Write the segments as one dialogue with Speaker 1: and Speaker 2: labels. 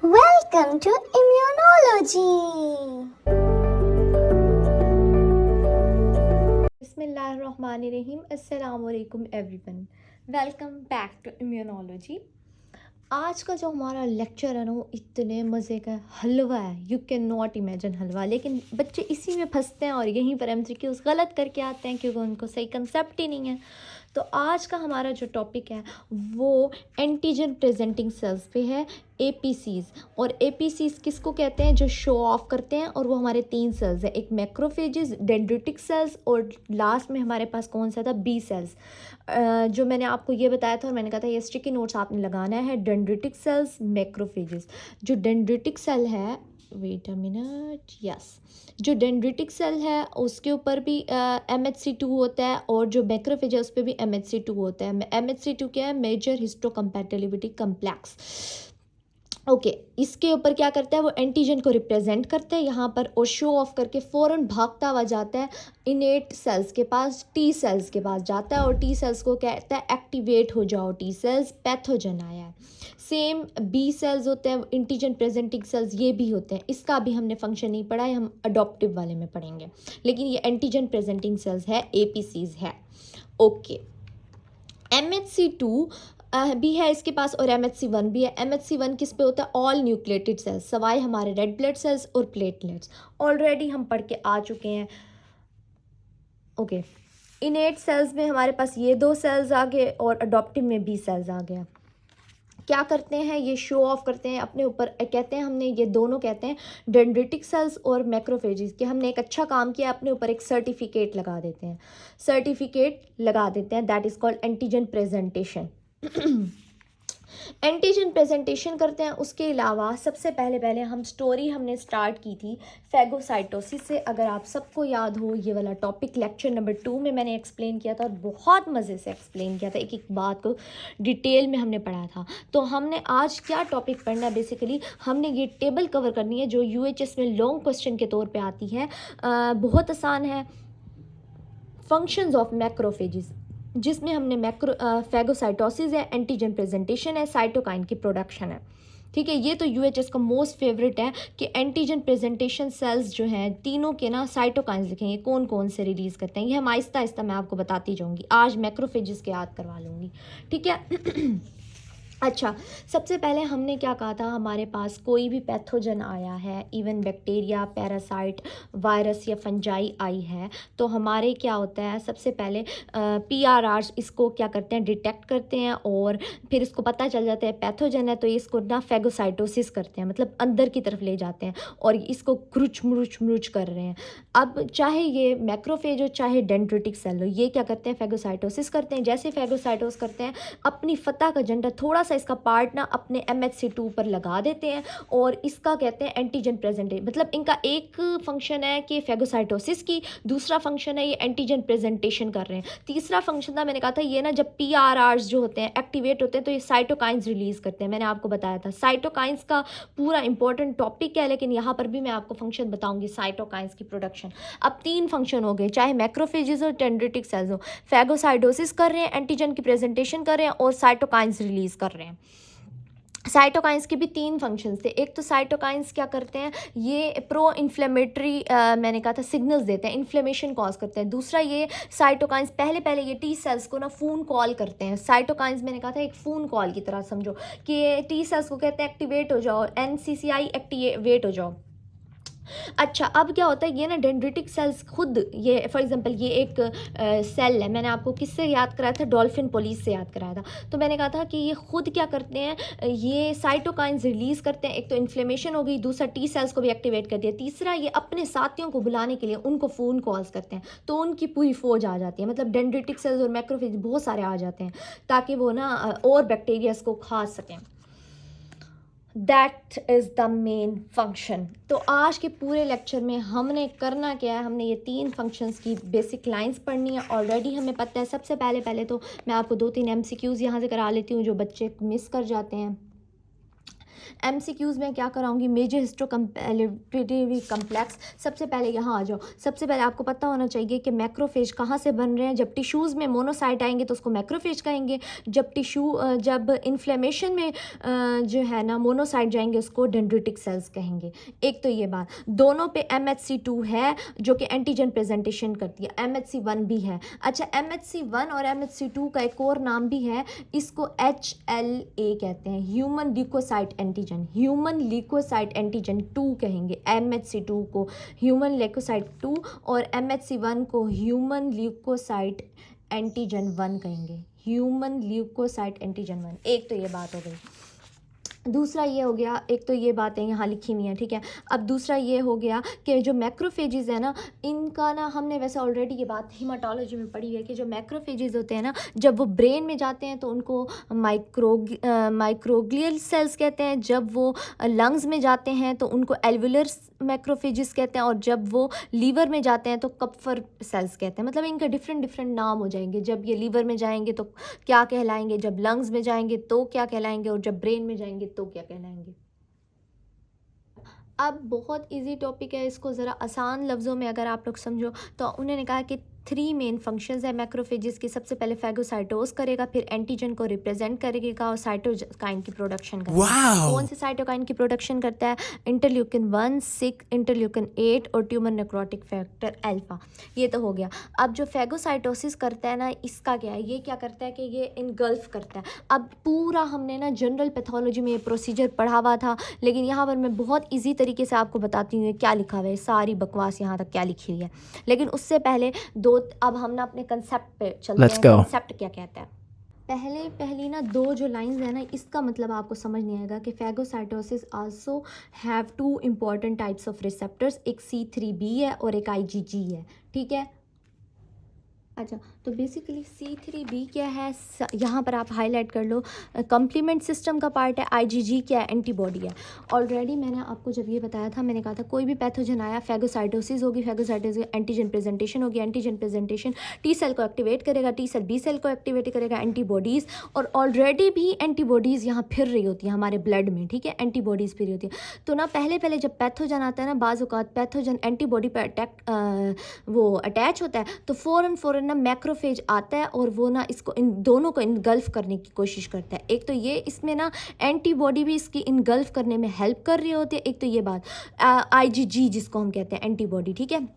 Speaker 1: Welcome to Immunology.
Speaker 2: बिस्मिल्लाहिर्रहमानिर्रहीम अस्सलाम वालेकुम everyone. Welcome back to immunology. आज का जो हमारा लेक्चर है ना वो इतने मज़े का हलवा है, यू कैन नॉट इमेजिन हलवा। लेकिन बच्चे इसी में फंसते हैं और यहीं पर एमसीक्यूज़ गलत करके आते हैं क्योंकि उनको सही कंसेप्ट ही नहीं है। तो आज का हमारा जो टॉपिक है वो एंटीजन प्रेजेंटिंग सेल्स पे है, एपीसीज। और एपीसीज किसको कहते हैं? जो शो ऑफ करते हैं। और वो हमारे 3 सेल्स है, एक मैक्रोफेजेस, डेंड्रिटिक सेल्स और लास्ट में हमारे पास कौन सा था? B cells. जो मैंने आपको ये बताया था और मैंने कहा था ये स्टिकी नोट्स आपने लगाना है। Dendritic cells, macrophages. जो डेंड्रिटिक सेल है, वेट अ मिनट, यस, जो डेंड्रिटिक सेल है उसके ऊपर भी MHC2 होता है और जो मैक्रोफेज है उस पर भी MHC2 होता है। MHC2 क्या है? Major histocompatibility complex. ओके, इसके ऊपर क्या करता है? वो एंटीजन को रिप्रेजेंट करता है यहाँ पर और शो ऑफ करके फ़ौरन भागता हुआ जाता है इनेट सेल्स के पास, टी सेल्स के पास जाता है और टी सेल्स को कहता है एक्टिवेट हो जाओ टी सेल्स, पैथोजन आया है। सेम बी सेल्स होते हैं, एंटीजन प्रेजेंटिंग सेल्स, ये भी होते हैं। इसका भी हमने फंक्शन नहीं पढ़ा है, हम अडॉप्टिव वाले में पढ़ेंगे। लेकिन ये एंटीजन प्रेजेंटिंग सेल्स है, एपीसीज है। ओके, MHC2 भी है इसके पास और MHC1 भी है। MHC1 किस पे होता है? ऑल न्यूक्लिएटेड सेल्स, सवाए हमारे रेड ब्लड सेल्स और प्लेटलेट्स। ऑलरेडी हम पढ़ के आ चुके हैं। ओके, इनेट सेल्स में हमारे पास ये 2 सेल्स आ गए और अडॉप्टिव में बी सेल्स आ गया। क्या करते हैं? ये शो ऑफ करते हैं अपने ऊपर, कहते हैं हमने ये दोनों कहते हैं डेंड्रिटिक सेल्स और मैक्रोफेजेस कि हमने एक अच्छा काम किया, अपने ऊपर एक सर्टिफिकेट लगा देते हैं, that is called antigen presentation. Antigen presentation करते हैं। उसके अलावा सबसे पहले हम स्टोरी हमने स्टार्ट की थी फैगोसाइटोसिस से। अगर आप सबको याद हो, ये वाला टॉपिक लेक्चर नंबर 2 में मैंने एक्सप्लेन किया था और बहुत मज़े से एक्सप्लेन किया था, एक एक बात को डिटेल में हमने पढ़ा था। तो हमने आज क्या टॉपिक पढ़ना है? बेसिकली हमने ये टेबल कवर करनी है जो UHS में लॉन्ग क्वेश्चन के तौर पर आती है। बहुत आसान है, फंक्शंस ऑफ मैक्रोफेजेस, जिसमें हमने फैगोसाइटोसिस है, एंटीजन प्रेजेंटेशन है, साइटोकाइन की प्रोडक्शन है। ठीक है, ये तो UHS का मोस्ट फेवरेट है कि एंटीजन प्रेजेंटेशन सेल्स जो हैं तीनों के ना साइटोकाइंस लिखेंगे, कौन कौन से रिलीज़ करते हैं। ये हम आहिस्ता आहिस्ता मैं आपको बताती जाऊँगी, आज मैक्रोफेजेस के याद करवा लूँगी। ठीक है। अच्छा, सबसे पहले हमने क्या कहा था? हमारे पास कोई भी पैथोजन आया है, इवन बैक्टीरिया, पैरासाइट, वायरस या फंजाई आई है, तो हमारे क्या होता है? सबसे पहले PRRs इसको क्या करते हैं? डिटेक्ट करते हैं और फिर इसको पता चल जाता है पैथोजन है, तो इसको ना फैगोसाइटोसिस करते हैं, मतलब अंदर की तरफ ले जाते हैं और इसको क्रुच मुरुच कर रहे हैं। अब चाहे ये मैक्रोफेज हो चाहे डेंड्रिटिक सेल हो, ये क्या करते हैं? फैगोसाइटोसिस करते हैं। जैसे फैगोसाइटोसिस करते हैं, अपनी फतह का झंडा थोड़ा सा इसका पार्ट ना अपने MHC2 पर लगा देते हैं और इसका कहते हैं एंटीजन प्रेजेंटेशन। मतलब इनका एक फंक्शन है कि फैगोसाइटोसिस की, दूसरा फंक्शन है ये एंटीजन प्रेजेंटेशन कर रहे हैं, तीसरा फंक्शन था मैंने कहा था ये ना जब PRRs जो होते हैं एक्टिवेट होते हैं तो ये साइटोकाइंस रिलीज करते हैं। मैंने आपको बताया था साइटोकाइंस का पूरा इंपॉर्टेंट टॉपिक है, लेकिन यहाँ पर भी मैं आपको फंक्शन बताऊंगी साइटोकाइंस की प्रोडक्शन। अब 3 फंक्शन हो गए, चाहे मैक्रोफेजेस हो, डेंड्रिटिक सेल्स हो, फैगोसाइटोसिस कर रहे हैं, एंटीजन की प्रेजेंटेशन कर रहे हैं और साइटोकाइंस रिलीज कर रहे हैं। साइटोकाइंस के भी 3 फंक्शंस थे। एक तो साइटोकाइंस क्या करते हैं? ये प्रो इन्फ्लेमेटरी मैंने कहा था सिग्नल्स देते हैं, इन्फ्लेमेशन कॉज करते हैं। दूसरा ये साइटोकाइंस पहले ये टी सेल्स को ना फोन कॉल करते हैं। साइटोकाइंस मैंने कहा था एक फ़ोन कॉल की तरह समझो कि टी सेल्स को कहते हैं एक्टिवेट हो जाओ, NCCI एक्टिवेट हो जाओ। अच्छा, अब क्या होता है? ये ना डेंड्रिटिक सेल्स खुद, ये फॉर एग्जांपल ये एक सेल है, मैंने आपको किससे याद कराया था? डॉल्फिन पुलिस से याद कराया था। तो मैंने कहा था कि ये खुद क्या करते हैं? ये साइटोकाइंस रिलीज़ करते हैं। एक तो इन्फ्लेमेशन हो गई, दूसरा टी सेल्स को भी एक्टिवेट कर दिया, तीसरा ये अपने साथियों को बुलाने के लिए उनको फ़ोन कॉल्स करते हैं, तो उनकी पूरी फौज आ जाती है। मतलब डेंड्रिटिक सेल्स और मैक्रोफेज बहुत सारे आ जाते हैं ताकि वो ना और बैक्टीरियाज को खा सकें। That is the main function. तो आज के पूरे लेक्चर में हमने करना क्या है? हमने ये 3 फंक्शंस की बेसिक लाइंस पढ़नी है, ऑलरेडी हमें पता है। सबसे पहले तो मैं आपको 2-3 MCQs यहाँ से करा लेती हूँ जो बच्चे मिस कर जाते हैं। MCQs में क्या कराऊंगी, मेजर हिस्टोकम्पैटिबिलिटी कम्प्लेक्स। सबसे पहले यहाँ आ जाओ, सबसे पहले आपको पता होना चाहिए कि मैक्रोफेज कहाँ से बन रहे हैं। जब टिश्यूज़ में मोनोसाइट आएंगे तो उसको मैक्रोफेज कहेंगे, जब इन्फ्लेमेशन में जो है ना मोनोसाइट जाएंगे उसको डेंड्रिटिक सेल्स कहेंगे। एक तो ये बात, दोनों पे MHC2 है जो कि एंटीजन प्रेजेंटेशन करती है, MHC1 भी है। अच्छा, MHC1 और MHC2 का एक और नाम भी है, इसको HLA कहते हैं, human leukocyte antigen, human leukocyte antigen 2 कहेंगे। MHC2 को ह्यूमन ल्यूकोसाइट 2 और MHC1 को ह्यूमन ल्यूकोसाइट एंटीजन 1 कहेंगे, ह्यूमन ल्यूकोसाइट एंटीजन 1। एक तो ये बात हो गई। दूसरा ये हो गया, एक तो ये बातें यहाँ लिखी हुई हैं, ठीक है। अब दूसरा ये हो गया कि जो मैक्रोफेजेस है ना, इनका ना हमने वैसे ऑलरेडी ये बात हीमाटोलॉजी में पढ़ी है कि जो मैक्रोफेजेस होते हैं ना, जब वो ब्रेन में जाते हैं तो उनको माइक्रोग्लियल सेल्स कहते हैं, जब वो लंग्स में जाते हैं तो उनको एल्वुलर मैक्रोफेजेस कहते हैं, और जब वो लीवर में जाते हैं तो कप्फर सेल्स कहते हैं। मतलब इनके डिफरेंट नाम हो जाएंगे। जब ये लीवर में जाएंगे तो क्या कहलाएंगे, जब लंग्स में जाएंगे तो क्या कहलाएंगे, और जब ब्रेन में जाएंगे तो क्या कहलाएंगे। अब बहुत इजी टॉपिक है, इसको ज़रा आसान लफ्ज़ों में अगर आप लोग समझो तो उन्होंने कहा कि 3 मेन फंक्शंस है मैक्रोफेजेस की। सबसे पहले फैगोसाइटोस करेगा, फिर एंटीजन को रिप्रेजेंट करेगा और साइटोकाइन की प्रोडक्शन करेगा। कौन से साइटोकाइन की प्रोडक्शन करता है? इंटरल्यूकिन 1, 6, इंटरल्यूकिन 8 और ट्यूमर नेक्रोटिक फैक्टर अल्फा। ये तो हो गया। अब जो फैगोसाइटोसिस करता है ना, इसका क्या है, ये क्या करता है कि ये इनगल्फ करता है। अब पूरा हमने ना जनरल पैथोलॉजी में ये प्रोसीजर पढ़ा हुआ था, लेकिन यहाँ पर मैं बहुत ईजी तरीके से आपको बताती हूँ क्या लिखा हुआ है, सारी बकवास यहाँ तक क्या लिखी हुई है। लेकिन उससे पहले अब हम ना अपने कंसेप्ट पे चलते हैं। कंसेप्ट क्या कहता है? पहली ना 2 जो लाइंस है ना, इसका मतलब आपको समझ नहीं आएगा कि phagocytosis also have 2 important types of receptors, एक C3b है और एक IgG है, ठीक है। अच्छा, तो बेसिकली C3b क्या है, यहाँ पर आप हाईलाइट कर लो, कम्प्लीमेंट सिस्टम का पार्ट है। IgG क्या है? एंटीबॉडी है। ऑलरेडी मैंने आपको जब ये बताया था, मैंने कहा था कोई भी पैथोजन आया, फैगोसाइटोसिस होगी, फैगोसाइटोसिस एंटीजन प्रेजेंटेशन होगी, एंटीजन प्रेजेंटेशन T सेल को एक्टिवेट करेगा, T सेल B सेल को एक्टिवेट करेगा, एंटीबॉडीज़, और ऑलरेडी भी एंटीबॉडीज़ यहाँ फिर रही होती हैं हमारे ब्लड में, ठीक है, एंटीबॉडीज़ फिर रही होती है। तो ना पहले जब पैथोजन आता है ना, बाज़ औक़ात पैथोजन एंटीबॉडी पर वो अटैच होता है तो फ़ौरन ना मैक्रोफेज आता है और वो ना इसको, इन दोनों को इनगल्फ करने की कोशिश करता है। एक तो ये, इसमें ना एंटीबॉडी भी इसकी इनगल्फ करने में हेल्प कर रही होती है। एक तो ये बात IgG जिसको हम कहते हैं एंटीबॉडी, ठीक है।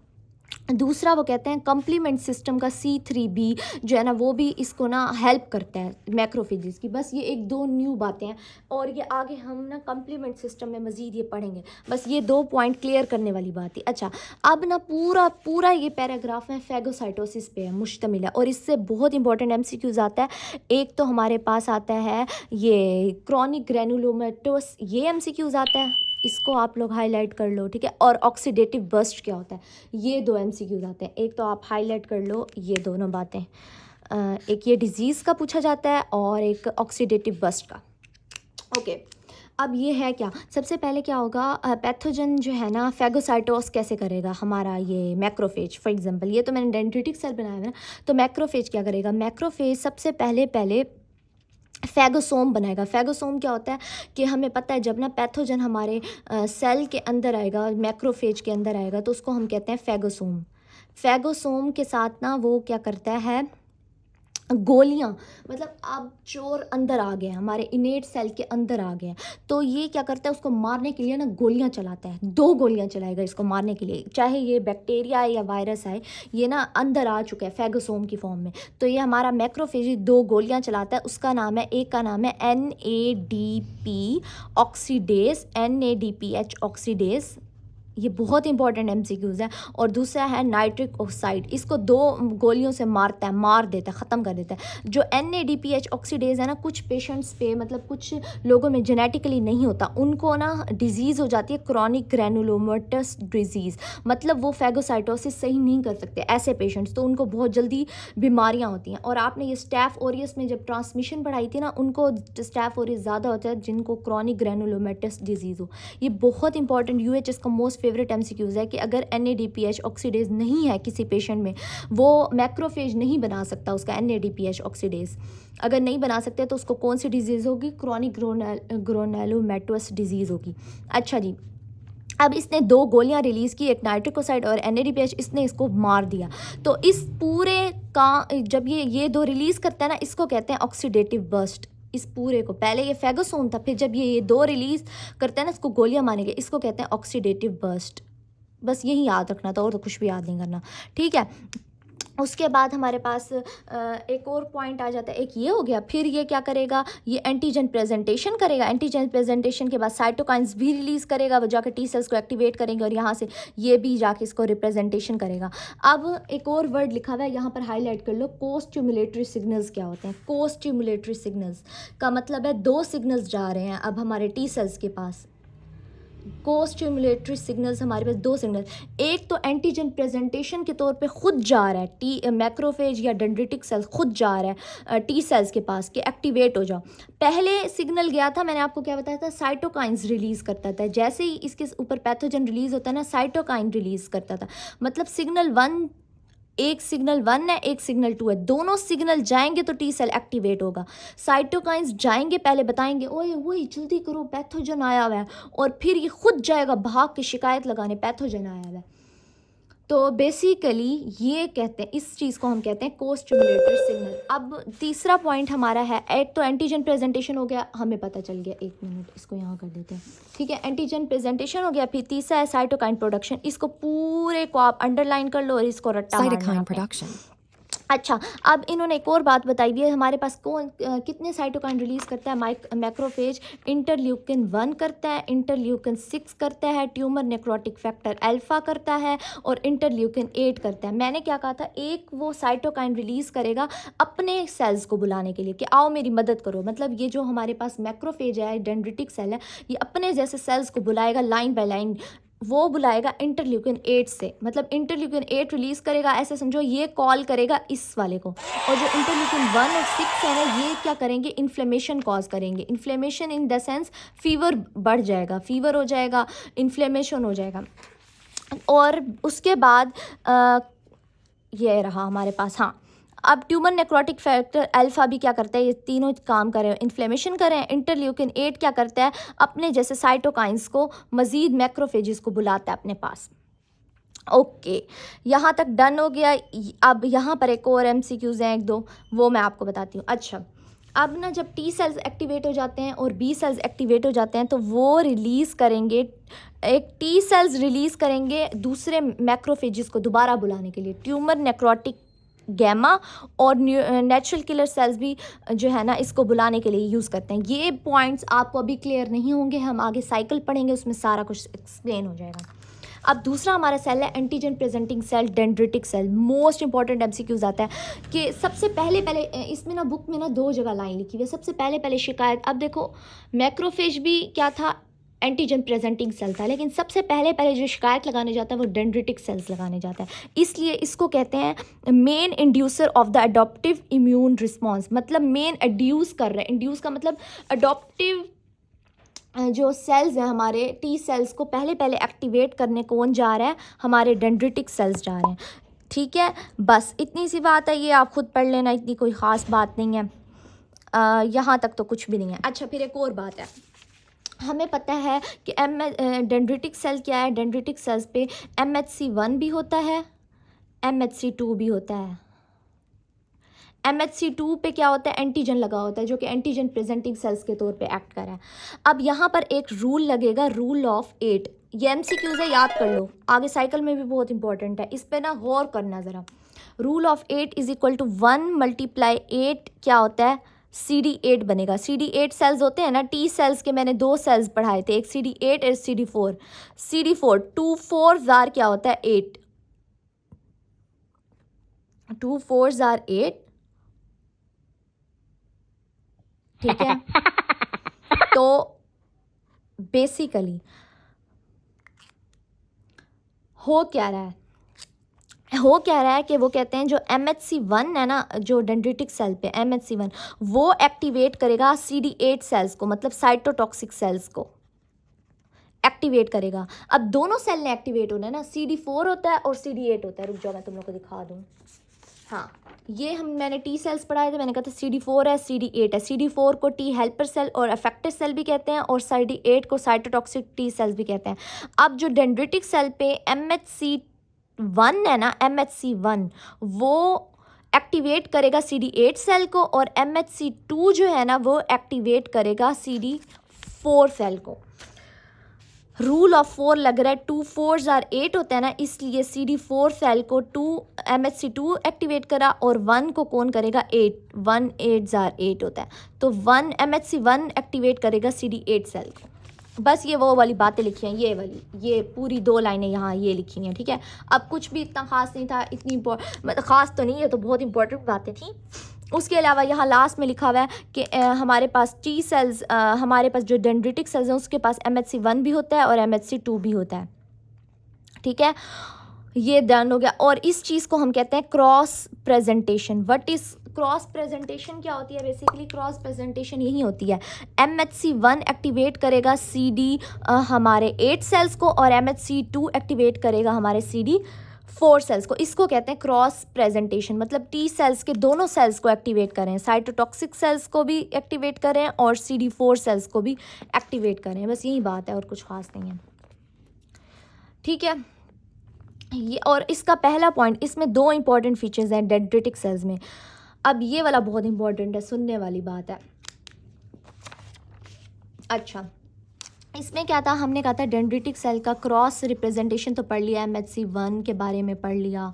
Speaker 2: दूसरा वो कहते हैं कम्प्लीमेंट सिस्टम का C3b जो है ना, वो भी इसको ना हेल्प करता है मैक्रोफेजेस की। बस ये 1-2 न्यू बातें हैं, और ये आगे हम ना कम्प्लीमेंट सिस्टम में मज़ीद ये पढ़ेंगे। बस ये 2 पॉइंट क्लियर करने वाली बात है। अच्छा, अब ना पूरा ये पैराग्राफ है फैगोसाइटोसिस पे है, मुश्तमिल है, और इससे बहुत इंपॉर्टेंट MCQs आता है। एक तो हमारे पास आता है ये क्रॉनिक ग्रैनुलोमेटोस, ये MCQs आता है, इसको आप लोग हाईलाइट कर लो, ठीक है। और ऑक्सीडेटिव बर्स्ट क्या होता है, ये 2 MCQs आते हैं। एक तो आप हाईलाइट कर लो ये दोनों बातें, एक ये डिजीज़ का पूछा जाता है और एक ऑक्सीडेटिव बर्स्ट का। ओके, अब ये है क्या, सबसे पहले क्या होगा, पैथोजन जो है ना फैगोसाइटोस कैसे करेगा हमारा ये मैक्रोफेज। फॉर एग्जांपल ये तो मैंने डेंड्रिटिक सेल बनाया है ना, तो मैक्रोफेज क्या करेगा, मैक्रोफेज सबसे पहले फैगोसोम बनाएगा। फैगोसोम क्या होता है कि हमें पता है जब ना पैथोजन हमारे सेल के अंदर आएगा, मैक्रोफेज के अंदर आएगा, तो उसको हम कहते हैं फैगोसोम। फैगोसोम के साथ ना वो क्या करता है, गोलियां, मतलब अब चोर अंदर आ गए, हमारे इनेट सेल के अंदर आ गए, तो ये क्या करता है, उसको मारने के लिए ना गोलियां चलाता है। 2 गोलियां चलाएगा इसको मारने के लिए, चाहे ये बैक्टीरिया है या वायरस है, ये ना अंदर आ चुका है फैगोसोम की फॉर्म में। तो ये हमारा मैक्रोफेज 2 गोलियां चलाता है। उसका नाम है, एक का नाम है NADP ऑक्सीडेज, NADPH ऑक्सीडेज, ये बहुत इंपॉर्टेंट MCQs है। और दूसरा है नाइट्रिक ऑक्साइड, इसको 2 गोलियों से मार देता है, ख़त्म कर देता है। जो NADPH ऑक्सीडेज है ना, कुछ पेशेंट्स पे, मतलब कुछ लोगों में जेनेटिकली नहीं होता, उनको ना डिजीज़ हो जाती है क्रॉनिक ग्रैनुलोमेटस डिजीज़, मतलब वो फैगोसाइटोसिस सही नहीं कर सकते ऐसे पेशेंट्स, तो उनको बहुत जल्दी बीमारियाँ होती हैं। और आपने ये स्टैफ ओरियस में जब ट्रांसमिशन पढ़ाई थी ना, उनको स्टैफ ओरियस ज़्यादा होता है जिनको क्रॉनिक ग्रैनुलोमेटस डिजीज़ हो। ये बहुत इंपॉर्टेंट UHS का मोस्ट फेवरेट MCQs है कि अगर NADPH ऑक्सीडेज नहीं है किसी पेशेंट में, वो मैक्रोफेज नहीं बना सकता उसका NADPH ऑक्सीडेज, अगर नहीं बना सकते तो उसको कौन सी डिजीज़ होगी, क्रॉनिक ग्रेनुलोमेटोस डिजीज़ होगी। अच्छा जी, अब इसने 2 गोलियां रिलीज़ की, एक नाइट्रिकोसाइड और NADPH, इसने इसको मार दिया। तो इस पूरे का जब ये 2 रिलीज़ करता है ना, इसको कहते हैं ऑक्सीडेटिव बर्स्ट। इस पूरे को, पहले ये फेगोसोम था, फिर जब ये 2 रिलीज़ करता है ना, इसको गोलियां मारेंगे, इसको कहते हैं ऑक्सीडेटिव बर्स्ट। बस यही याद रखना था और तो कुछ भी याद नहीं करना, ठीक है। उसके बाद हमारे पास एक और पॉइंट आ जाता है, एक ये हो गया, फिर ये क्या करेगा, ये एंटीजन प्रेजेंटेशन करेगा। एंटीजन प्रेजेंटेशन के बाद साइटोकाइंस भी रिलीज़ करेगा, वो जाकर टी सेल्स को एक्टिवेट करेंगे और यहाँ से ये भी जाके इसको रिप्रेजेंटेशन करेगा। अब एक और वर्ड लिखा हुआ है यहाँ पर, हाईलाइट कर लो, कोस्टिमुलेटरी सिग्नल्स क्या होते हैं। कोस्टिमुलेटरी सिग्नल्स का मतलब है 2 सिग्नल्स जा रहे हैं अब हमारे टी सेल्स के पास। कोस्टिमुलेटरी सिग्नल्स हमारे पास 2 सिग्नल, एक तो एंटीजन प्रेजेंटेशन के तौर पे खुद जा रहा है, टी मैक्रोफेज या डेंड्रिटिक सेल्स खुद जा रहा है टी सेल्स के पास कि एक्टिवेट हो जाओ। पहले सिग्नल गया था, मैंने आपको क्या बताया था, साइटोकाइंस रिलीज़ करता था। जैसे ही इसके ऊपर पैथोजन रिलीज़ होता है ना, साइटोकाइन रिलीज़ करता था। मतलब सिग्नल 1, एक सिग्नल 1 है, एक सिग्नल 2 है, दोनों सिग्नल जाएंगे तो टी सेल एक्टिवेट होगा। साइटोकाइंस जाएंगे, पहले बताएंगे ओए वही जल्दी करो पैथोजन आया हुआ है, और फिर ये खुद जाएगा भाग के शिकायत लगाने पैथोजन आया हुआ है। तो बेसिकली ये कहते हैं, इस चीज़ को हम कहते हैं कोस्टिमुलेटरी सिग्नल। अब तीसरा पॉइंट हमारा है, एक तो एंटीजन प्रेजेंटेशन हो गया, हमें पता चल गया, 1 मिनट इसको यहाँ कर देते हैं, ठीक है। एंटीजन प्रेजेंटेशन हो गया, फिर तीसरा है साइटोकाइन प्रोडक्शन। इसको पूरे को आप अंडरलाइन कर लो और इसको रट्टा मारना है। अच्छा, अब इन्होंने एक और बात बताई हुई है, हमारे पास कितने साइटोकाइन रिलीज़ करता है मैक्रोफेज, इंटरल्यूकिन 1 करता है, इंटरल्यूकिन 6 करता है, ट्यूमर नेक्रोटिक फैक्टर अल्फा करता है, और इंटरल्यूकिन 8 करता है। मैंने क्या कहा था, एक वो साइटोकाइन रिलीज़ करेगा अपने सेल्स को बुलाने के लिए कि आओ मेरी मदद करो। मतलब ये जो हमारे पास मैक्रोफेज है, डेंड्रिटिक सेल है, ये अपने जैसे सेल्स को बुलाएगा लाइन बाय लाइन, वो बुलाएगा इंटरल्यूकिन 8 से। मतलब इंटरल्यूकिन 8 रिलीज़ करेगा, ऐसे समझो ये कॉल करेगा इस वाले को, और जो इंटरल्यूकिन 1 और 6 है ना, ये क्या करेंगे, इन्फ्लेमेशन कॉज करेंगे। Inflammation in the sense fever बढ़ जाएगा, फीवर हो जाएगा, इन्फ्लेमेशन हो जाएगा। और उसके बाद ये रहा हमारे पास, हाँ, अब ट्यूमर नेक्रोटिक फैक्टर अल्फा भी क्या करता है, ये तीनों काम कर रहे हैं, इन्फ्लेमेशन कर रहे हैं। इंटरल्यूकिन 8 क्या करता है, अपने जैसे साइटोकाइंस को, मज़ीद मैक्रोफेजेस को बुलाता है अपने पास। ओके, यहाँ तक डन हो गया। अब यहाँ पर एक और MCQs हैं 1-2, वो मैं आपको बताती हूँ। अच्छा, अब ना जब टी सेल्स एक्टिवेट हो जाते हैं और बी सेल्स एक्टिवेट हो जाते हैं, तो वो रिलीज़ करेंगे, एक टी सेल्स रिलीज़ करेंगे दूसरे मैक्रोफेजेस को दोबारा बुलाने के लिए। ट्यूमर नेक्रोटिक गैमा और नेचुरल किलर सेल्स भी जो है ना, इसको बुलाने के लिए यूज़ करते हैं। ये पॉइंट्स आपको अभी क्लियर नहीं होंगे, हम आगे साइकिल पढ़ेंगे, उसमें सारा कुछ एक्सप्लेन हो जाएगा। अब दूसरा हमारा सेल है antigen presenting cell, dendritic cell. Most important MCQs आता है कि सबसे पहले इसमें ना, बुक में ना 2 जगह लाइन लिखी हुई है, सबसे पहले शिकायत। अब देखो, मैक्रोफेज भी क्या था, एंटीजन प्रेजेंटिंग सेल था, लेकिन सबसे पहले जो शिकायत लगाने जाता है वो डेंड्रिटिक सेल्स लगाने जाता है। इसलिए इसको कहते हैं main inducer of the adoptive immune response. मतलब मेन एड्यूस कर रहे हैं, इंड्यूस का मतलब अडॉप्टिव जो सेल्स हैं हमारे टी सेल्स को पहले एक्टिवेट करने कौन जा रहा है, हमारे डेंड्रिटिक सेल्स जा रहे हैं, ठीक है। बस इतनी सी बात है, ये आप खुद पढ़ लेना, इतनी कोई ख़ास बात नहीं है, यहाँ तक तो कुछ भी नहीं है। अच्छा, फिर एक और बात है, हमें पता है कि डेंड्रिटिक सेल क्या है, डेंड्रिटिक सेल्स पे MHC1 भी होता है, MHC2 भी होता है। MHC2 पे क्या होता है, एंटीजन लगा होता है, जो कि एंटीजन प्रेजेंटिंग सेल्स के तौर पे एक्ट कर रहा है। अब यहाँ पर एक रूल लगेगा, रूल ऑफ 8। ये MCQs है, याद कर लो, आगे साइकिल में भी बहुत इंपॉर्टेंट है, इस पे ना गौर करना ज़रा। Rule of 8 is equal to 1 × 8 क्या होता है, CD8 बनेगा। CD8 सेल्स होते हैं ना, टी सेल्स के मैंने 2 सेल्स पढ़ाए थे, एक CD8 और CD4। CD4 2 4 जार क्या होता है, 8, 2 4 जार 8, ठीक है। तो बेसिकली हो क्या रहा है कि वो कहते हैं जो MHC1 है ना, जो डेंड्रिटिक सेल पे MHC1, वो एक्टिवेट करेगा CD8 सेल्स को, मतलब साइटोटॉक्सिक सेल्स को एक्टिवेट करेगा। अब दोनों सेल ने एक्टिवेट होना है ना, CD4 होता है और CD8 होता है। रुक जाओ मैं तुम लोग को दिखा दूँ। हाँ, ये मैंने टी सेल्स पढ़ाए थे, मैंने कहा था CD4 है, CD8 है। CD4 को टी हेल्पर सेल और अफेक्टर सेल भी कहते हैं और CD8 को साइटोटॉक्सिक टी सेल्स भी कहते हैं। अब जो डेंड्रिटिक सेल पे MHC1 है ना, MHC1 वो एक्टिवेट करेगा CD8 सेल को और MHC2 जो है ना वो एक्टिवेट करेगा CD4 सेल को। रूल ऑफ 4 लग रहा है, 2 4s are 8 होता है ना, इसलिए CD4 सेल को MHC2 एक्टिवेट करा और 1 को कौन करेगा 8, 1 8s are 8 होता है, तो 1 MHC1 एक्टिवेट करेगा CD8 सेल को। बस ये वो वाली बातें लिखी हैं, ये वाली, ये पूरी 2 लाइनें यहाँ ये लिखी हैं, ठीक है। अब कुछ भी इतना ख़ास नहीं था, इतनी मतलब ख़ास तो नहीं है, तो बहुत इंपॉर्टेंट बातें थी। उसके अलावा यहाँ लास्ट में लिखा हुआ है कि हमारे पास टी सेल्स, हमारे पास जो डेंड्रिटिक सेल्स हैं उसके पास MHC1 भी होता है और MHC2 भी होता है, ठीक है। ये डन हो गया। और इस चीज़ को हम कहते हैं cross presentation. What is cross presentation? क्या होती है बेसिकली? क्रॉस प्रेजेंटेशन यही होती है, MHC1 एक्टिवेट करेगा हमारे 8 सेल्स को और MHC2 एक्टिवेट करेगा हमारे CD4 सेल्स को। इसको कहते हैं क्रॉस प्रेजेंटेशन। मतलब टी सेल्स के दोनों सेल्स को एक्टिवेट करें, साइटोटॉक्सिक सेल्स को भी एक्टिवेट करें और CD4 सेल्स को भी एक्टिवेट करें, बस यही बात है और कुछ खास नहीं है, ठीक है। ये और इसका पहला पॉइंट, इसमें 2 इंपॉर्टेंट फीचर्स हैं डेंड्रिटिक सेल्स में। अब ये वाला बहुत इंपॉर्टेंट है, सुनने वाली बात है। अच्छा, इसमें क्या था, हमने कहा था डेंड्रिटिक सेल का क्रॉस रिप्रेजेंटेशन तो पढ़ लिया, MHC1 के बारे में पढ़ लिया,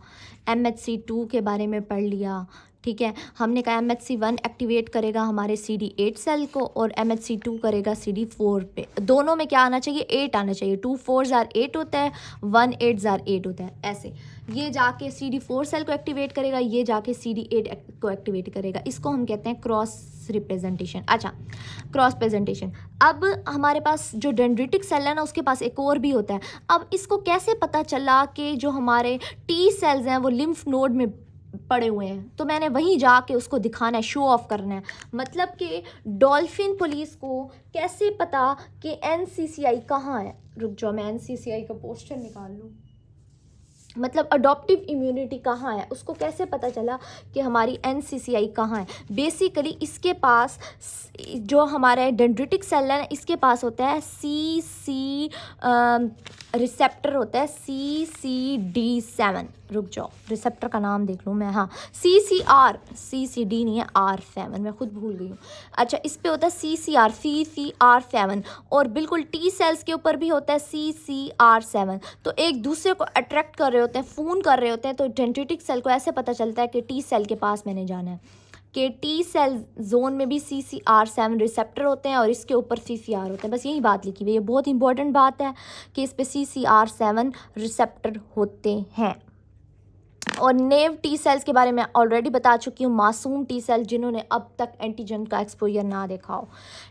Speaker 2: MHC2 के बारे में पढ़ लिया, ठीक है। हमने कहा MHC1 एक्टिवेट करेगा हमारे CD8 सेल को और MHC2 करेगा CD4 पे। दोनों में क्या आना चाहिए? 8 आना चाहिए। 2 4s are 8 होता है, 1 8s are 8 होता है, ऐसे। ये जाके CD4 सेल को एक्टिवेट करेगा, ये जाके CD8 को एक्टिवेट करेगा। इसको हम कहते हैं क्रॉस रिप्रेजेंटेशन। अच्छा, क्रॉस प्रेजेंटेशन। अब हमारे पास जो डेंड्रिटिक सेल है ना उसके पास एक और भी होता है। अब इसको कैसे पता चला कि जो हमारे टी सेल्स हैं वो लिम्फ नोड में पड़े हुए हैं? तो मैंने वहीं जाके उसको दिखाना है, शो ऑफ करना है। मतलब कि डॉल्फिन पुलिस को कैसे पता कि NCCI कहाँ है? रुक जाओ मैं NCCI का पोस्टर निकाल लूँ। मतलब अडॉप्टिव इम्यूनिटी कहाँ है, उसको कैसे पता चला कि हमारी NCCI कहाँ है? बेसिकली इसके पास जो हमारा डेंड्रिटिक सेल है इसके पास होता है CC रिसेप्टर होता है, CCD7। रुक जाओ, रिसेप्टर का नाम देख लूँ मैं, हाँ CCD नहीं है, R7, मैं खुद भूल गई हूँ। अच्छा, इस पे होता है CCR7 और बिल्कुल टी सेल्स के ऊपर भी होता है CCR7। तो एक दूसरे को अट्रैक्ट कर रहे होते हैं, फ़ोन कर रहे होते हैं। तो डेंड्रिटिक सेल को ऐसे पता चलता है कि टी सेल के पास मैंने जाना है, कि टी सेल जोन में भी CCR7 रिसेप्टर होते हैं और इसके ऊपर CCR होते हैं। बस यही बात लिखी हुई है, ये बहुत इंपॉर्टेंट बात है कि इस पे CCR7 रिसेप्टर होते हैं। और नेव टी सेल्स के बारे में ऑलरेडी बता चुकी हूँ, मासूम टी सेल जिन्होंने अब तक एंटीजन का एक्सपोजर ना देखा हो।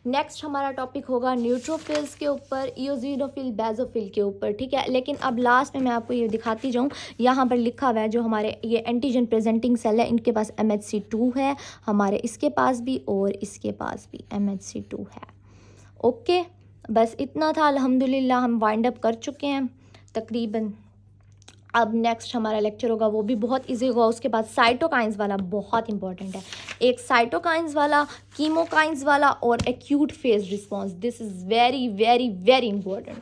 Speaker 2: नेक्स्ट हमारा टॉपिक होगा न्यूट्रोफिल्स के ऊपर, इओजिनोफिल, बेसोफिल के ऊपर, ठीक है। लेकिन अब लास्ट में मैं आपको ये दिखाती जाऊँ, यहाँ पर लिखा हुआ है जो हमारे ये एंटीजन प्रेजेंटिंग सेल है इनके पास MHC2 है, हमारे इसके पास भी और इसके पास भी MHC2 है। ओके, बस इतना था। अल्हम्दुलिल्लाह हम वाइंड अप कर चुके हैं तकरीबन। अब नेक्स्ट हमारा लेक्चर होगा, वो भी बहुत इजी होगा। उसके बाद साइटोकाइंस वाला बहुत इंपॉर्टेंट है, एक साइटोकाइंस वाला, कीमोकाइंस वाला और acute phase response. This is very very very important.